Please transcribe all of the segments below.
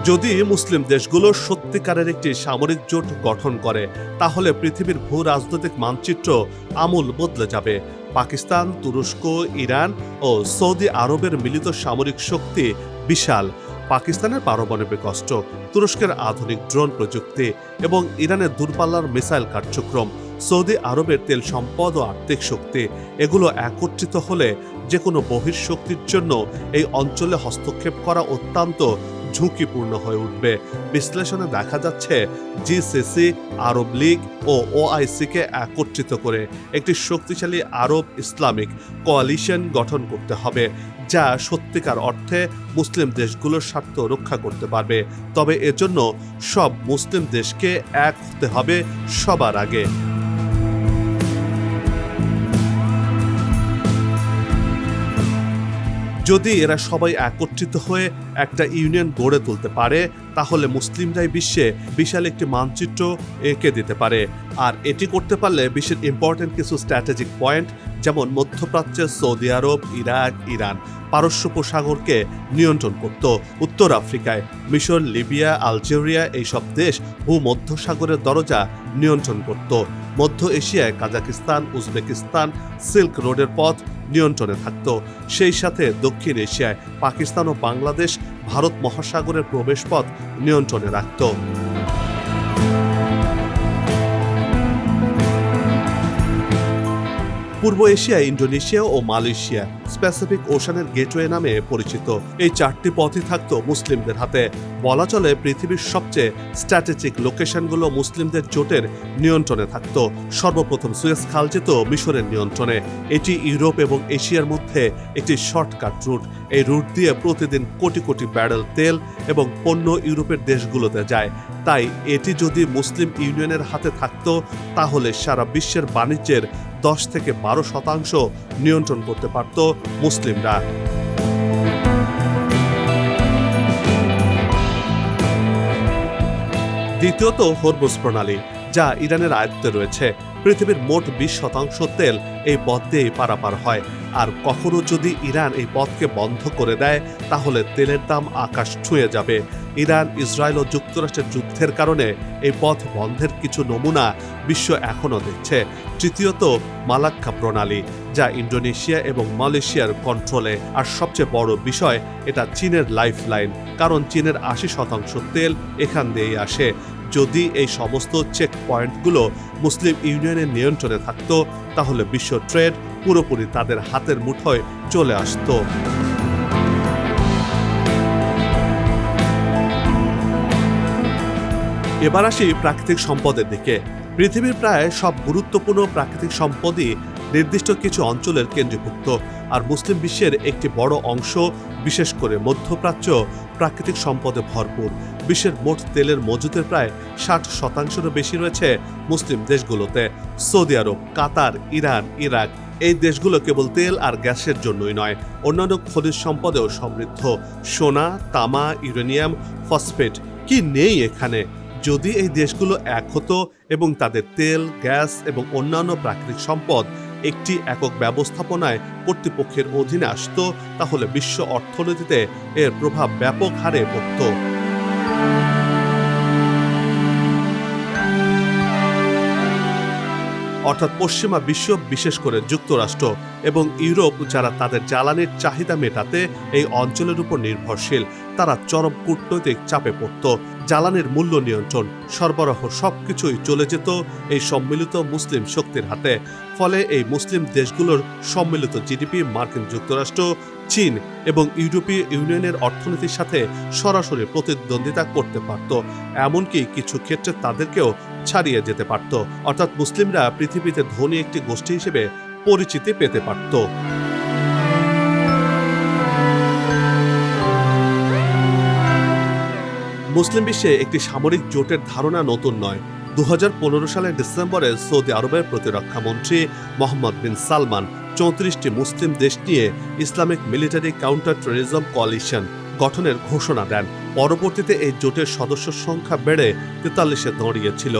যদি মুসলিম দেশগুলো সত্যিকারের একটি সামরিক জোট গঠন করে তাহলে পৃথিবীর ভূ রাজনৈতিক মানচিত্র আমূল বদলে যাবে। পাকিস্তান, তুরস্ক, ইরান ও সৌদি আরবের মিলিত সামরিক শক্তি বিশাল। পাকিস্তানের পারমাণবিক অস্ত্র, তুরস্কের আধুনিক ড্রোন প্রযুক্তি এবং ইরানের দূরপাল্লার মিসাইল কার্যক্রম, সৌদি আরবের তেল সম্পদ ও আর্থিক শক্তি, এগুলো একত্রিত হলে যে কোনো বহির্শক্তির জন্য এই অঞ্চলে হস্তক্ষেপ করা অত্যন্ত ঝুঁকিপূর্ণ হয়ে উঠবে। বিশ্লেষণে দেখা যাচ্ছে জিসিসি, আরব লীগ ও ওআইসিকে একত্রিত করে একটি শক্তিশালী আরব ইসলামিক কোয়ালিশন গঠন করতে হবে, যা সত্যিকার অর্থে মুসলিম দেশগুলোর স্বার্থ রক্ষা করতে পারবে। তবে এজন্য সব মুসলিম দেশকে এক হতে হবে সবার আগে। যদি এরা সবাই একত্রিত হয়ে একটা ইউনিয়ন গড়ে তুলতে পারে তাহলে মুসলিমরাই বিশ্বে বিশাল একটি মানচিত্র এঁকে দিতে পারে। আর এটি করতে পারলে বিশ্বের ইম্পর্টেন্ট কিছু স্ট্র্যাটেজিক পয়েন্ট যেমন মধ্যপ্রাচ্যের সৌদি আরব, ইরাক, ইরান পারস্য উপসাগরকে নিয়ন্ত্রণ করত। উত্তর আফ্রিকায় মিশর, লিবিয়া, আলজেরিয়া এইসব দেশ ভূমধ্যসাগরের দরজা নিয়ন্ত্রণ করত। মধ্য এশিয়ায় কাজাকিস্তান, উজবেকিস্তান সিল্ক রোডের পথ নিয়ন্ত্রণে থাকত। সেই সাথে দক্ষিণ এশিয়ায় পাকিস্তান ও বাংলাদেশ ভারত মহাসাগরের প্রবেশপথ নিয়ন্ত্রণে রাখত। পূর্ব এশিয়ায় ইন্দোনেশিয়া ও মালয়েশিয়া প্যাসিফিক ওশানের গেটওয়ে নামে পরিচিত। এই চারটি পথই থাকত মুসলিমদের হাতে। বলা চলে পৃথিবীর সবচেয়ে স্ট্র্যাটেজিক লোকেশনগুলো মুসলিমদের জোটের নিয়ন্ত্রণে থাকত। সর্বপ্রথম সুয়েজ খাল যেত মিশরের নিয়ন্ত্রণে। এটি ইউরোপ এবং এশিয়ার মধ্যে একটি শর্টকাট রুট। এই রুট দিয়ে প্রতিদিন কোটি কোটি ব্যারেল তেল এবং পণ্য ইউরোপের দেশগুলোতে যায়। তাই এটি যদি মুসলিম ইউনিয়নের হাতে থাকত তাহলে সারা বিশ্বের বাণিজ্যের 10 থেকে 12% নিয়ন্ত্রণ করতে পারত মুসলিমরা। দ্বিতীয়ত হরমুজ প্রণালী, যা ইরানের আয়ত্তে রয়েছে। পৃথিবীর মোট 20% তেল এই পথ দিয়েই পারাপার হয়। আর কখনো যদি ইরান এই পথকে বন্ধ করে দেয় তাহলে তেলের দাম আকাশ ছুঁয়ে যাবে। ইরান, ইসরায়েল ও যুক্তরাষ্ট্রের যুদ্ধের কারণে এই পথ বন্ধের কিছু নমুনা বিশ্ব এখনও দেখছে। তৃতীয়ত মালাক্কা প্রণালী, যা ইন্দোনেশিয়া এবং মালয়েশিয়ার কন্ট্রোলে। আর সবচেয়ে বড় বিষয়, এটা চীনের লাইফলাইন, কারণ চীনের 80% তেল এখান দিয়েই আসে। যদি এই সমস্ত চেক পয়েন্টগুলো মুসলিম ইউনিয়নের নিয়ন্ত্রণে থাকত তাহলে বিশ্ব ট্রেড পুরোপুরি তাদের হাতের মুঠোয় চলে আসত। এবার আসি প্রাকৃতিক সম্পদের দিকে। পৃথিবীর প্রায় সব গুরুত্বপূর্ণ প্রাকৃতিক সম্পদই নির্দিষ্ট কিছু অঞ্চলের কেন্দ্রীভূত। আর মুসলিম বিশ্বের একটি বড় অংশ, বিশেষ করে মধ্যপ্রাচ্য, প্রাকৃতিক সম্পদে ভরপুর। বিশ্বের মোট তেলের মজুদের প্রায় 60%-এরও বেশি রয়েছে মুসলিম দেশগুলোতে। সৌদি আরব, কাতার, ইরান, ইরাক এই দেশগুলো কেবল তেল আর গ্যাসের জন্যই নয়, অন্যান্য খনিজ সম্পদেও সমৃদ্ধ। সোনা, তামা, ইউরেনিয়াম, ফসফেট কি নেই এখানে? যদি এই দেশগুলো এক হতো এবং তাদের তেল, গ্যাস এবং অন্যান্য প্রাকৃতিক সম্পদ একটি একক ব্যবস্থাপনায় কর্তৃপক্ষের অধীনে আসত তাহলে বিশ্ব অর্থনীতিতে এর প্রভাব ব্যাপক হারে পড়ত। অর্থাৎ পশ্চিমা বিশ্ব, বিশেষ করে যুক্তরাষ্ট্র এবং ইউরোপ, যারা তাদের জ্বালানির চাহিদা মেটাতে এই অঞ্চলের উপর নির্ভরশীল, তারা চরম কূটনৈতিক চাপে পড়ত। জ্বালানির মূল্য নিয়ন্ত্রণ, সরবরাহ সবকিছুই চলে যেত এই সম্মিলিত মুসলিম শক্তির হাতে। ফলে এই মুসলিম দেশগুলোর সম্মিলিত জিডিপি মার্কিন যুক্তরাষ্ট্র, চীন এবং ইউরোপীয় ইউনিয়নের অর্থনীতির সাথে সরাসরি প্রতিদ্বন্দ্বিতা করতে পারত। এমনকি কিছু ক্ষেত্রে তাদেরকেও ছাড়িয়ে যেতে পারত। অর্থাৎ মুসলিমরা পৃথিবীতে ধনী একটি গোষ্ঠী হিসেবে পরিচিতি পেতে পারত। মুসলিম বিশ্বে একটি সামরিক জোটের ধারণা নতুন নয়। 2015 সালের ডিসেম্বরে সৌদি আরবের প্রতিরক্ষা মন্ত্রী মোহাম্মদ বিন সালমান 34টি মুসলিম দেশ নিয়ে Islamic military counter terrorism coalition গঠনের ঘোষণা দেন। পরবর্তীতে এই জোটের সদস্য সংখ্যা বেড়ে 43-এ দাঁড়িয়েছিল।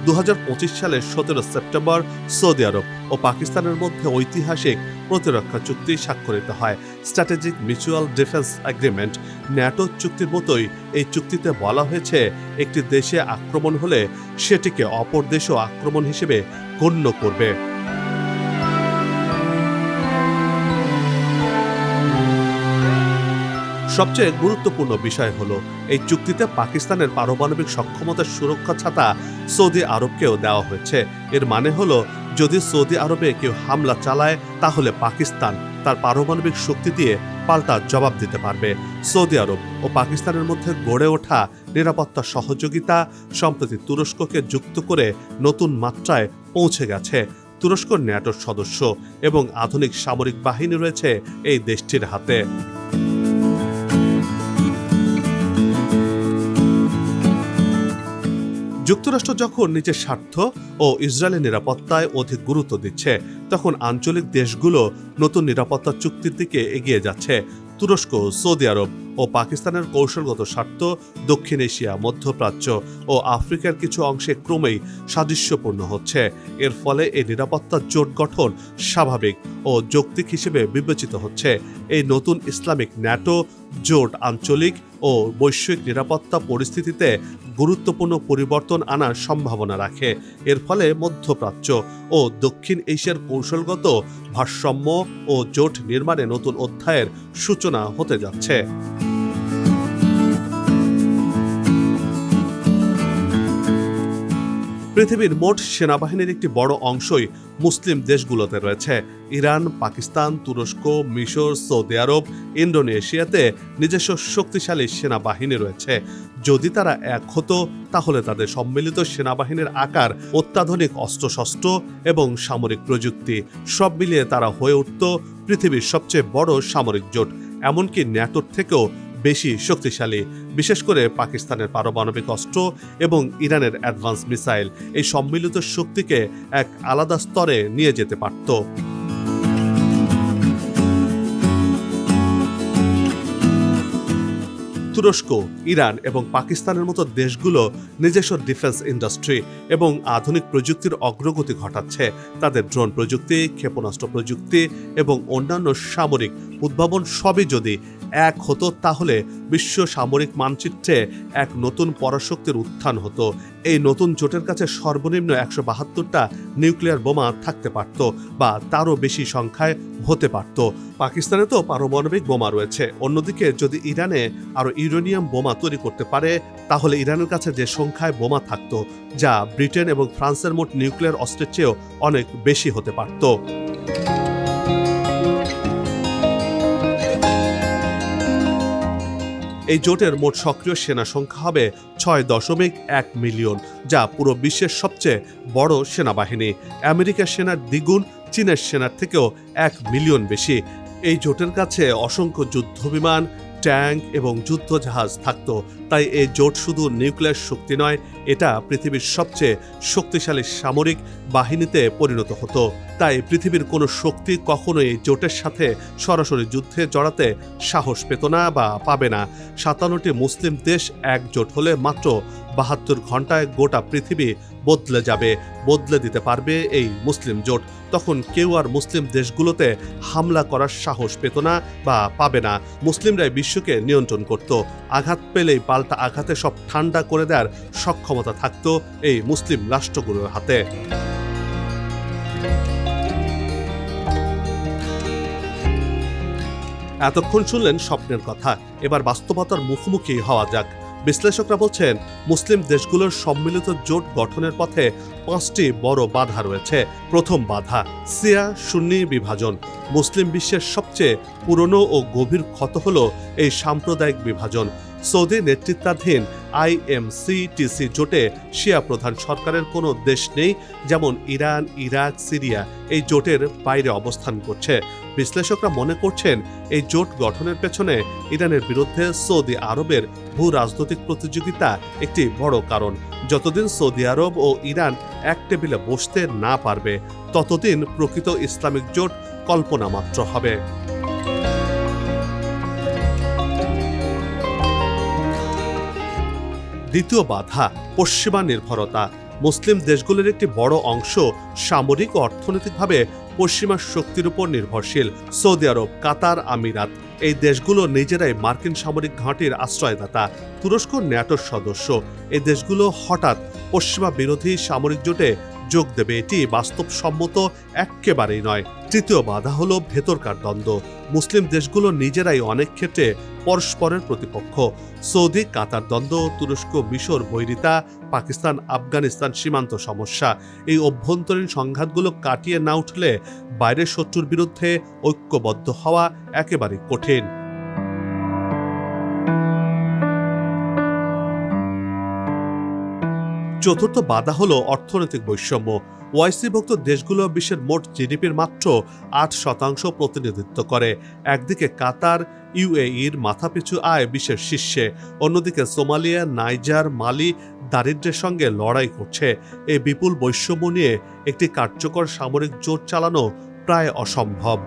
2025 সালের 17 সেপ্টেম্বর সৌদি আরব ও পাকিস্তানের মধ্যে ঐতিহাসিক প্রতিরক্ষা চুক্তি স্বাক্ষরিত হয়, strategic mutual defence agreement. NATO চুক্তির মতোই এই চুক্তিতে বলা হয়েছে, একটি দেশে আক্রমণ হলে সেটিকে অপর দেশও আক্রমণ হিসেবে গণ্য করবে। সবচেয়ে গুরুত্বপূর্ণ বিষয় হলো, এই চুক্তিতে পাকিস্তানের পারমাণবিক সক্ষমতার সুরক্ষা ছাতা সৌদি আরবকেও দেওয়া হয়েছে। এর মানে হলো, যদি সৌদি আরবে কেউ হামলা চালায় তাহলে পাকিস্তান তার পারমাণবিক শক্তি দিয়ে পাল্টা জবাব দিতে পারবে। সৌদি আরব ও পাকিস্তানের মধ্যে গড়ে ওঠা নিরাপত্তা সহযোগিতা সম্প্রতি তুরস্ককে যুক্ত করে নতুন মাত্রায় পৌঁছে গেছে। তুরস্ক ন্যাটোর সদস্য এবং আধুনিক সামরিক বাহিনী রয়েছে এই দেশটির হাতে। যুক্তরাষ্ট্র যখন নিজের স্বার্থ ও ইসরায়েলের নিরাপত্তায় অধিক গুরুত্ব দিচ্ছে, তখন আঞ্চলিক দেশগুলো নতুন নিরাপত্তা চুক্তির দিকে এগিয়ে যাচ্ছে। তুরস্ক, সৌদি আরব ও পাকিস্তানের কৌশলগত স্বার্থ দক্ষিণ এশিয়া, মধ্যপ্রাচ্য ও আফ্রিকার কিছু অংশে ক্রমেই সাদৃশ্যপূর্ণ হচ্ছে। এর ফলে এই নিরাপত্তা জোট গঠন স্বাভাবিক ও যৌক্তিক হিসেবে বিবেচিত হচ্ছে। এই নতুন ইসলামিক ন্যাটো জোট আঞ্চলিক ও বৈশ্বিক নিরাপত্তা পরিস্থিতিতে গুরুত্বপূর্ণ পরিবর্তন আনার সম্ভাবনা রাখে। এর ফলে মধ্যপ্রাচ্য ও দক্ষিণ এশিয়ার কৌশলগত ভারসাম্য ও জোট নির্মাণে নতুন অধ্যায়ের সূচনা হতে যাচ্ছে। পৃথিবীর মোট সেনাবাহিনীর একটি বড় অংশই মুসলিম দেশগুলোতে রয়েছে। ইরান, পাকিস্তান, তুরস্ক, মিশর, সৌদি আরব, ইন্দোনেশিয়াতে নিজস্ব শক্তিশালী সেনাবাহিনী রয়েছে। যদি তারা এক হতো, তাহলে তাদের সম্মিলিত সেনাবাহিনীর আকার, অত্যাধুনিক অস্ত্রশস্ত্র এবং সামরিক প্রযুক্তি সব মিলিয়ে তারা হয়ে উঠত পৃথিবীর সবচেয়ে বড় সামরিক জোট, এমনকি ন্যাটোর থেকেও বেশি শক্তিশালী। বিশেষ করে পাকিস্তানের পারমাণবিক অস্ত্র এবং ইরানের অ্যাডভান্স মিসাইল এই সম্মিলিত শক্তিকে এক আলাদা স্তরে নিয়ে যেতে পারত। তুরস্ক, ইরান এবং পাকিস্তানের মতো দেশগুলো নিজস্ব ডিফেন্স ইন্ডাস্ট্রি এবং আধুনিক প্রযুক্তির অগ্রগতি ঘটাচ্ছে। তাদের ড্রোন প্রযুক্তি, ক্ষেপণাস্ত্র প্রযুক্তি এবং অন্যান্য সামরিক উদ্ভাবন সবই যদি এক হতো, তাহলে বিশ্ব সামরিক মানচিত্রে এক নতুন পরাশক্তির উত্থান হতো। এই নতুন জোটের কাছে সর্বনিম্ন 172টা নিউক্লিয়ার বোমা থাকতে পারত বা তারও বেশি সংখ্যায় হতে পারত। পাকিস্তানে তো পারমাণবিক বোমা রয়েছে। অন্যদিকে যদি ইরানে আরও ইউরেনিয়াম বোমা তৈরি করতে পারে, তাহলে ইরানের কাছে যে সংখ্যায় বোমা থাকত, যা ব্রিটেন এবং ফ্রান্সের মোট নিউক্লিয়ার অস্ত্রের চেয়েও অনেক বেশি হতে পারত। এই জোটের মোট সক্রিয় সেনা সংখ্যা হবে 6.1 মিলিয়ন, যা পুরো বিশ্বের সবচেয়ে বড় সেনাবাহিনী। আমেরিকার সেনার দ্বিগুণ, চীনের সেনার থেকেও 1 মিলিয়ন বেশি। এই জোটের কাছে অসংখ্য যুদ্ধবিমান, ট্যাঙ্ক এবং যুদ্ধজাহাজ থাকত। তাই এই জোট শুধু নিউক্লিয়ার শক্তি নয়, এটা পৃথিবীর সবচেয়ে শক্তিশালী সামরিক বাহিনীতে পরিণত হতো। তাই পৃথিবীর কোনো শক্তি কখনোই এই জোটের সাথে সরাসরি যুদ্ধে জড়াতে সাহস পেত না বা পাবে না। 57টি মুসলিম দেশ একজোট হলে মাত্র 72 ঘন্টায় গোটা পৃথিবী বদলে যাবে, বদলে দিতে পারবে এই মুসলিম জোট। তখন কেউ আর মুসলিম দেশগুলোতে হামলা করার সাহস পেত না বা পাবে না। মুসলিমরাই বিশ্বকে নিয়ন্ত্রণ করত। আঘাত পেলেই পাল্টা আঘাতে সব ঠান্ডা করে দেওয়ার সক্ষমতা থাকত এই মুসলিম রাষ্ট্রগুলোর হাতে। এতক্ষণ শুনলেন স্বপ্নের কথা, এবার বাস্তবতার মুখোমুখি হওয়া যাক। বিশ্লেষকরা বলছেন, মুসলিম দেশগুলোর সম্মিলিত জোট গঠনের পথে 5টি বড় বাধা রয়েছে। প্রথম বাধা, শিয়া সুন্নি বিভাজন। মুসলিম বিশ্বের সবচেয়ে পুরনো ও গভীর ক্ষত হল এই সাম্প্রদায়িক বিভাজন। সৌদি নেতৃত্বাধীন IMCTC জোটে শিয়া প্রধান সরকারের কোনো দেশ নেই, যেমন ইরান, ইরাক, সিরিয়া এই জোটের বাইরে অবস্থান করছে। বিশ্লেষকরা মনে করছেন, এই জোট গঠনের পেছনে ইরানের বিরুদ্ধে সৌদি আরবের ভূ রাজনৈতিক প্রতিযোগিতা একটি বড় কারণ। যতদিন সৌদি আরব ও ইরান এক টেবিলে বসতে না পারবে, ততদিন প্রকৃত ইসলামিক জোট কল্পনা মাত্র হবে। দ্বিতীয় বাধা পশ্চিমা নির্ভরতা। মুসলিম দেশগুলোর একটি বড় অংশ সামরিক ও অর্থনৈতিকভাবে পশ্চিমা শক্তির উপর নির্ভরশীল। সৌদি আরব, কাতার, আমিরাত এই দেশগুলো নিজেরাই মার্কিন সামরিক ঘাঁটির আশ্রয়দাতা। তুরস্ক ন্যাটোর সদস্য। এই দেশগুলো হঠাৎ পশ্চিমা বিরোধী সামরিক জোটে যোগ দেবে এটি বাস্তবসম্মত একেবারেই নয়। তৃতীয় বাধা হলো ভেতরকার দ্বন্দ্ব। মুসলিম দেশগুলো নিজেরাই অনেক ক্ষেত্রে পরস্পরের প্রতিপক্ষ। সৌদি কাতার দ্বন্দ্ব, তুরস্ক মিশর বৈরিতা, পাকিস্তান আফগানিস্তান সীমান্ত সমস্যা। এই অভ্যন্তরীণ সংঘাতগুলো কাটিয়ে না উঠলে বাইরের শত্রুর বিরুদ্ধে ঐক্যবদ্ধ হওয়া একেবারে কঠিন। চতুর্থ বাধা হলো অর্থনৈতিক বৈষম্য। ওআইসিভুক্ত দেশগুলো বিশ্বের মোট জিডিপির মাত্র ৮% প্রতিনিধিত্ব করে। একদিকে কাতার, ইউএইর মাথাপিছু আয় বিশ্বের শীর্ষে, অন্যদিকে সোমালিয়া, নাইজার, মালি দারিদ্র্যের সঙ্গে লড়াই করছে। এই বিপুল বৈষম্য নিয়ে একটি কার্যকর সামরিক জোট চালানো প্রায় অসম্ভব।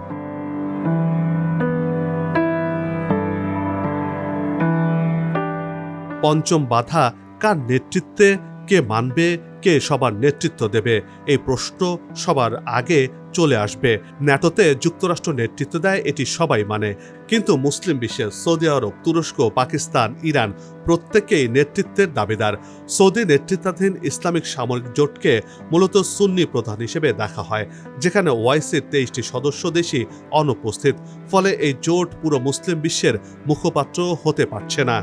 পঞ্চম বাধা কার নেতৃত্বে, কে মানবে, কে সবার নেতৃত্ব দেবে, এই প্রশ্ন সবার আগে চলে আসবে। ন্যাটোতে যুক্তরাষ্ট্র নেতৃত্ব দেয়, এটি সবাই মানে, কিন্তু মুসলিম বিশ্বে সৌদি আরব, তুরস্ক, পাকিস্তান, ইরান প্রত্যেকেই নেতৃত্বের দাবিদার। সৌদি নেতৃত্বাধীন ইসলামিক সামরিক জোটকে মূলত সুন্নি প্রধান হিসেবে দেখা হয়, যেখানে ওআইসির 23টি সদস্য দেশই অনুপস্থিত। ফলে এই জোট পুরো মুসলিম বিশ্বের মুখপাত্র হতে পারছে না।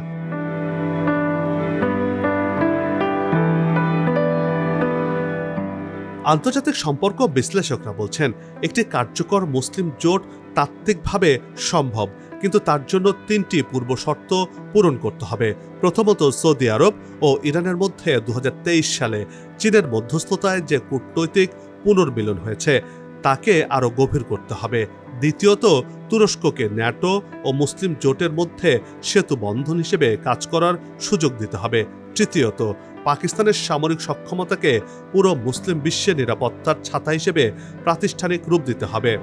আন্তর্জাতিক সম্পর্ক বিশ্লেষকরা বলছেন একটি কার্যকর মুসলিম জোট তাত্ত্বিকভাবে সম্ভব, কিন্তু তার জন্য 3টি পূর্ব শর্ত পূরণ করতে হবে। প্রথমত, সৌদি আরব ও ইরানের মধ্যে 2023 সালে চীনের মধ্যস্থতায় যে কূটনৈতিক পুনর্মিলন হয়েছে তাকে আরও গভীর করতে হবে। দ্বিতীয়ত, তুরস্ককে ন্যাটো ও মুসলিম জোটের মধ্যে সেতু বন্ধন হিসেবে কাজ করার সুযোগ দিতে হবে। তৃতীয়ত, পাকিস্তানের সামরিক সক্ষমতাকে পুরো মুসলিম বিশ্বের নিরাপত্তার ছাতা হিসেবে প্রাতিষ্ঠানিক রূপ দিতে হবে।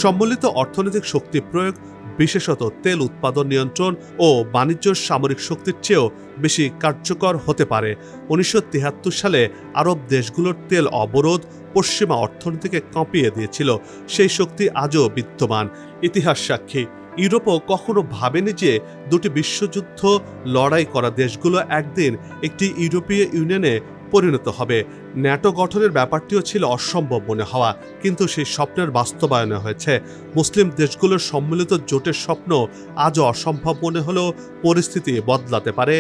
সম্মিলিত অর্থনৈতিক শক্তি প্রয়োগ, বিশেষত তেল উৎপাদন নিয়ন্ত্রণ ও বাণিজ্য সামরিক শক্তির চেয়েও বেশি কার্যকর হতে পারে। 1973 সালে আরব দেশগুলোর তেল অবরোধ পশ্চিমা অর্থনীতিকে কাঁপিয়ে দিয়েছিল। সেই শক্তি আজও বিদ্যমান। ইতিহাস সাক্ষী, ইউরোপও কখনো ভাবেনি যে দুটি বিশ্বযুদ্ধ লড়াই করা দেশগুলো একদিন একটি ইউরোপীয় ইউনিয়নে পরিণত হবে। ন্যাটো গঠনের ব্যাপারটিও ছিল অসম্ভব মনে হওয়া, কিন্তু সেই স্বপ্নের বাস্তবায়নে হয়েছে। মুসলিম দেশগুলোর সম্মিলিত জোটের স্বপ্ন আজও অসম্ভব মনে হলেও পরিস্থিতি বদলাতে পারে